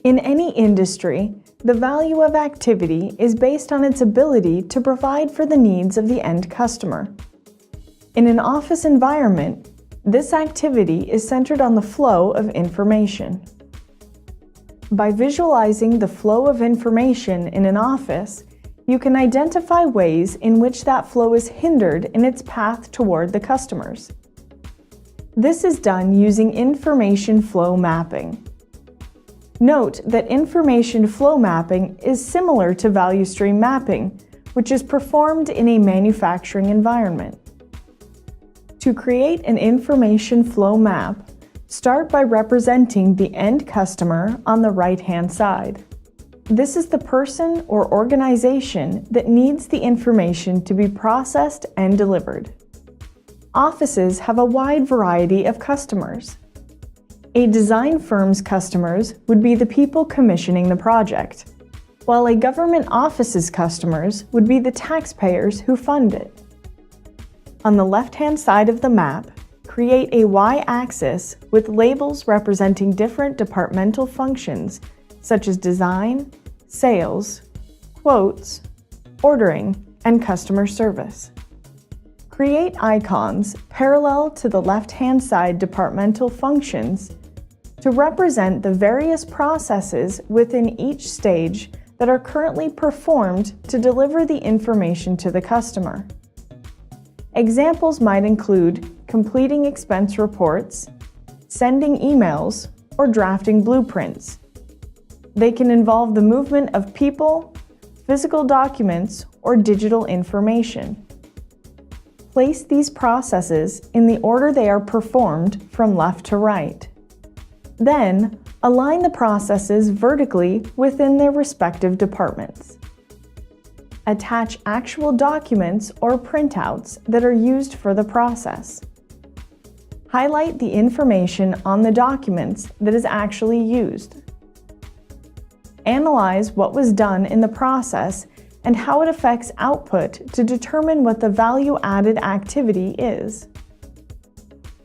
In any industry, the value of activity is based on its ability to provide for the needs of the end customer. In an office environment, this activity is centered on the flow of information. By visualizing the flow of information in an office, you can identify ways in which that flow is hindered in its path toward the customers. This is done using information flow mapping. Note that information flow mapping is similar to value stream mapping, which is performed in a manufacturing environment. To create an information flow map, start by representing the end customer on the right-hand side. This is the person or organization that needs the information to be processed and delivered. Offices have a wide variety of customers. A design firm's customers would be the people commissioning the project, while a government office's customers would be the taxpayers who fund it. On the left-hand side of the map, create a y-axis with labels representing different departmental functions such as design, sales, quotes, ordering, and customer service. Create icons parallel to the left-hand side departmental functions to represent the various processes within each stage that are currently performed to deliver the information to the customer. Examples might include completing expense reports, sending emails, or drafting blueprints. They can involve the movement of people, physical documents, or digital information. Place these processes in the order they are performed from left to right. Then, align the processes vertically within their respective departments. Attach actual documents or printouts that are used for the process. Highlight the information on the documents that is actually used. Analyze what was done in the process and how it affects output to determine what the value-added activity is.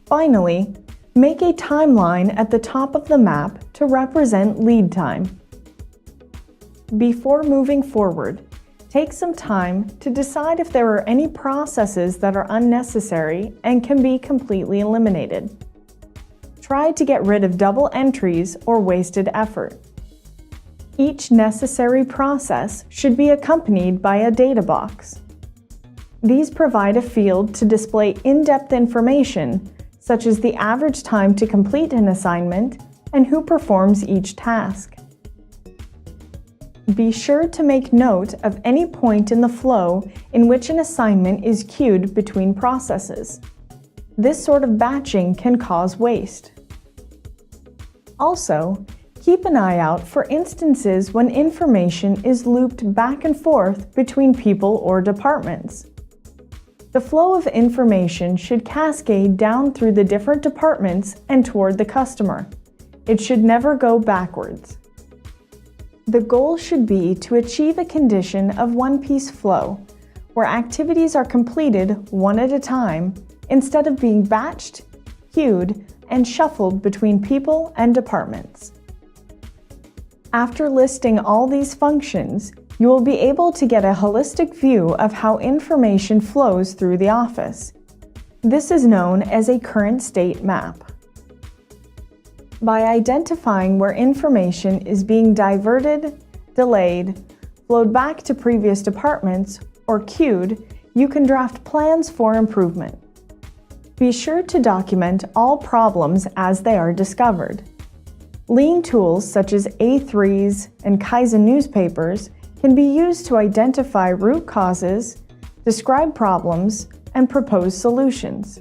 Finally, make a timeline at the top of the map to represent lead time. Before moving forward, take some time to decide if there are any processes that are unnecessary and can be completely eliminated. Try to get rid of double entries or wasted effort. Each necessary process should be accompanied by a data box. These provide a field to display in-depth information, such as the average time to complete an assignment and who performs each task. Be sure to make note of any point in the flow in which an assignment is queued between processes. This sort of batching can cause waste. Also, keep an eye out for instances when information is looped back and forth between people or departments. The flow of information should cascade down through the different departments and toward the customer. It should never go backwards. The goal should be to achieve a condition of one-piece flow, where activities are completed one at a time instead of being batched, queued, and shuffled between people and departments. After listing all these functions, you will be able to get a holistic view of how information flows through the office. This is known as a current state map. By identifying where information is being diverted, delayed, flowed back to previous departments, or queued, you can draft plans for improvement. Be sure to document all problems as they are discovered. Lean tools such as A3s and Kaizen newspapers can be used to identify root causes, describe problems, and propose solutions.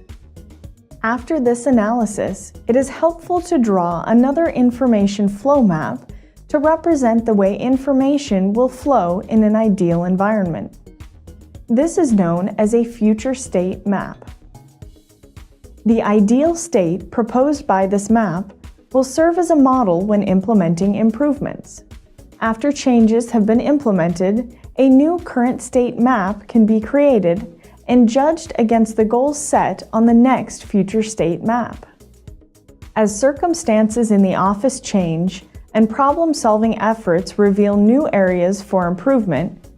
After this analysis, it is helpful to draw another information flow map to represent the way information will flow in an ideal environment. This is known as a future state map. The ideal state proposed by this map will serve as a model when implementing improvements. After changes have been implemented, a new current state map can be created and judged against the goals set on the next future state map. As circumstances in the office change and problem-solving efforts reveal new areas for improvement,